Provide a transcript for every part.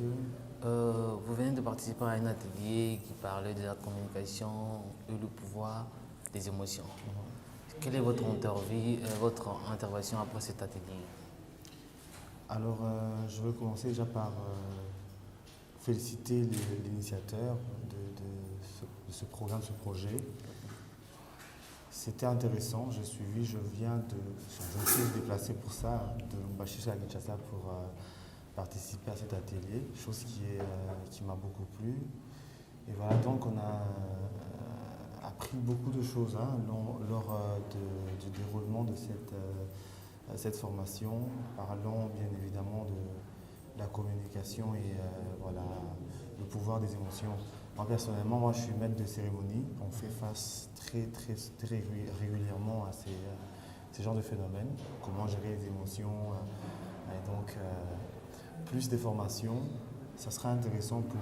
monsieur? Vous venez de participer à un atelier qui parlait de la communication et le pouvoir des émotions. Quelle est votre intervention après cet atelier? Alors, je veux commencer déjà par féliciter l'initiateur de ce programme, ce projet. C'était intéressant, j'ai suivi, je me suis déplacé pour ça, de Lubumbashi à Kinshasa pour participer à cet atelier, chose qui m'a beaucoup plu. Et voilà, donc on a appris beaucoup de choses lors du déroulement de cette formation, parlant bien évidemment de la communication et voilà, le pouvoir des émotions. Moi personnellement, je suis maître de cérémonie. On fait face très régulièrement à ces genres de phénomènes. Comment gérer les émotions et donc plus des formations. Ça serait intéressant pour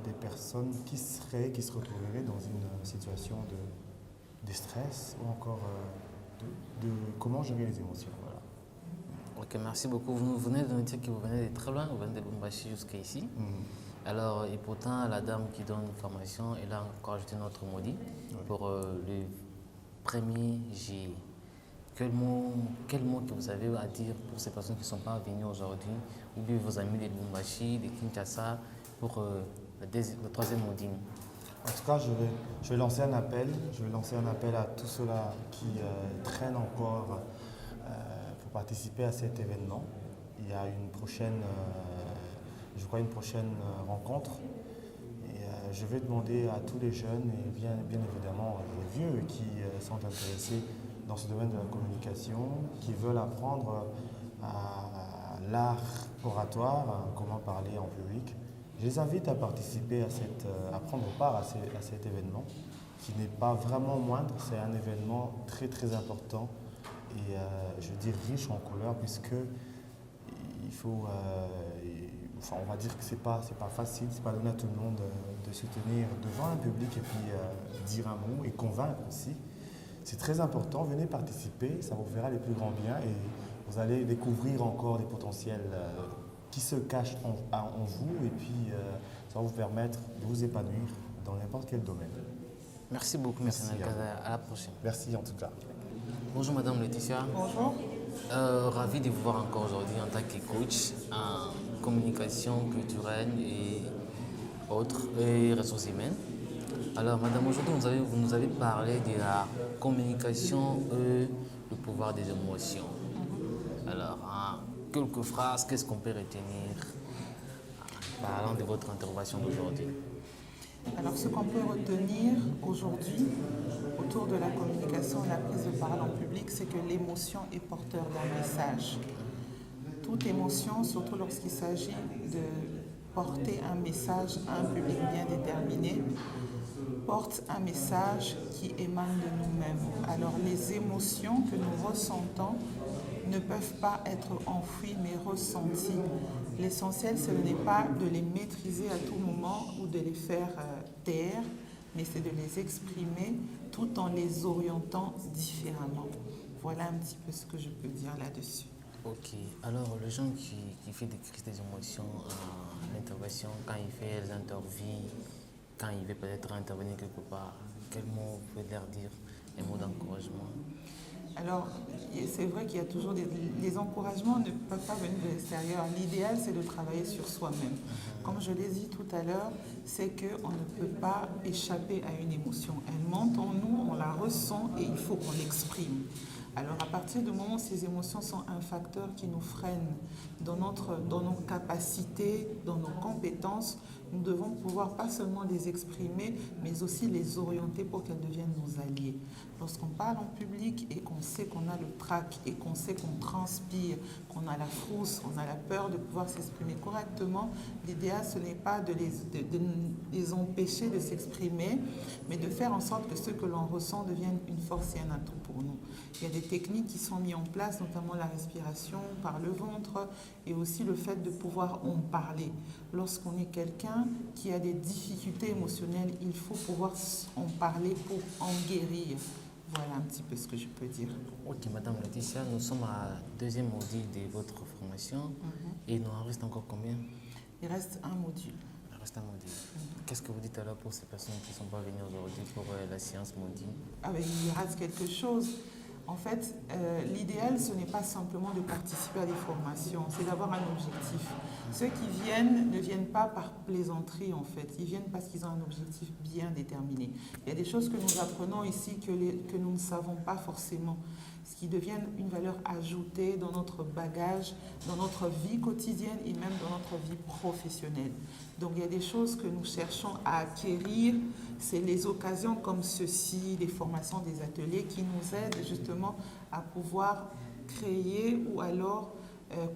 des personnes qui se retrouveraient dans une situation de stress ou encore de comment gérer les émotions. Voilà. Ok, merci beaucoup. Vous venez de nous dire que vous venez de très loin, vous venez de Lubumbashi jusqu'ici. Alors, et pourtant, la dame qui donne une formation, elle a encore ajouté notre maudit pour le 1er juillet. Quel mot que vous avez à dire pour ces personnes qui ne sont pas venues aujourd'hui, ou bien vos amis de Lubumbashi, de Kinshasa, pour le 3e maudit? En tout cas, je vais lancer un appel. Je vais lancer un appel à tous ceux-là qui traînent encore pour participer à cet événement. Il y a une prochaine rencontre. Et je vais demander à tous les jeunes et bien évidemment les vieux qui sont intéressés dans ce domaine de la communication, qui veulent apprendre à l'art oratoire, comment parler en public. Je les invite à participer à prendre part à cet événement, qui n'est pas vraiment moindre. C'est un événement très important et je veux dire riche en couleurs, puisque il faut, on va dire que c'est pas facile, c'est pas donné à tout le monde de se tenir devant un public et puis dire un mot et convaincre aussi. C'est très important, venez participer, ça vous fera les plus grands biens et vous allez découvrir encore des potentiels qui se cachent en vous et puis ça va vous permettre de vous épanouir dans n'importe quel domaine. Merci beaucoup, M. Nakaza. À la prochaine. Merci en tout cas. Bonjour Madame Laetitia. Bonjour. Ravi de vous voir encore aujourd'hui en tant que coach en communication culturelle et autres et ressources humaines. Alors Madame, aujourd'hui vous nous avez parlé de la communication et le pouvoir des émotions. Alors, en quelques phrases, qu'est-ce qu'on peut retenir en parlant de votre intervention d'aujourd'hui? Alors, ce qu'on peut retenir aujourd'hui autour de la communication et la prise de parole en public, c'est que l'émotion est porteur d'un message. Toute émotion, surtout lorsqu'il s'agit de porter un message à un public bien déterminé, porte un message qui émane de nous-mêmes. Alors, les émotions que nous ressentons ne peuvent pas être enfouies mais ressenties. L'essentiel, ce n'est pas de les maîtriser à tout moment ou de les faire taire, mais c'est de les exprimer tout en les orientant différemment. Voilà un petit peu ce que je peux dire là-dessus. Ok, alors les gens qui font des crises des émotions à l'intervention, quand il fait les interviews, quand il veut peut-être intervenir quelque part, quel mot vous pouvez leur dire, un mot d'encouragement? Alors, c'est vrai qu'il y a toujours les encouragements ne peuvent pas venir de l'extérieur. L'idéal, c'est de travailler sur soi-même. Comme je l'ai dit tout à l'heure, c'est qu'on ne peut pas échapper à une émotion. Elle monte en nous, on la ressent et il faut qu'on l'exprime. Alors, à partir du moment où ces émotions sont un facteur qui nous freine dans nos capacités, dans nos compétences, nous devons pouvoir pas seulement les exprimer, mais aussi les orienter pour qu'elles deviennent nos alliés. Lorsqu'on parle en public et qu'on sait qu'on a le trac et qu'on sait qu'on transpire, qu'on a la frousse, on a la peur de pouvoir s'exprimer correctement, l'idéal, ce n'est pas de les empêcher de s'exprimer, mais de faire en sorte que ce que l'on ressent devienne une force et un atout pour nous. Il y a des techniques qui sont mises en place, notamment la respiration par le ventre et aussi le fait de pouvoir en parler. Lorsqu'on est quelqu'un qui a des difficultés émotionnelles, il faut pouvoir en parler pour en guérir. Voilà un petit peu ce que je peux dire. Ok, Madame Laetitia, nous sommes à 2e maudit de votre formation Et il nous en reste encore combien? Il reste un module. Il reste un module. Qu'est-ce que vous dites alors pour ces personnes qui ne sont pas venues aujourd'hui pour la séance maudit? Ah ben, il reste quelque chose. En fait, l'idéal, ce n'est pas simplement de participer à des formations, c'est d'avoir un objectif. Ceux qui viennent ne viennent pas par plaisanterie, en fait. Ils viennent parce qu'ils ont un objectif bien déterminé. Il y a des choses que nous apprenons ici que nous ne savons pas forcément, ce qui devient une valeur ajoutée dans notre bagage, dans notre vie quotidienne et même dans notre vie professionnelle. Donc il y a des choses que nous cherchons à acquérir, c'est les occasions comme ceci, des formations, des ateliers qui nous aident justement à pouvoir créer ou alors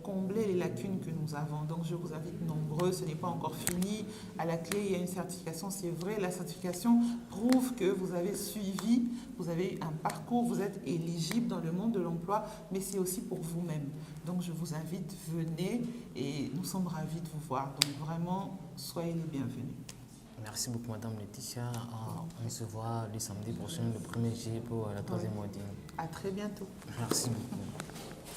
combler les lacunes que nous avons. Donc je vous invite nombreux, ce n'est pas encore fini. À la clé, il y a une certification, c'est vrai, la certification prouve que vous avez suivi, vous avez un parcours, vous êtes éligible dans le monde de l'emploi, mais c'est aussi pour vous-même. Donc je vous invite, venez et nous sommes ravis de vous voir. Donc vraiment, soyez les bienvenus. Merci beaucoup, Madame Laetitia. On se voit le samedi prochain, le 1er juillet pour la 3e moitié. À très bientôt. Merci beaucoup.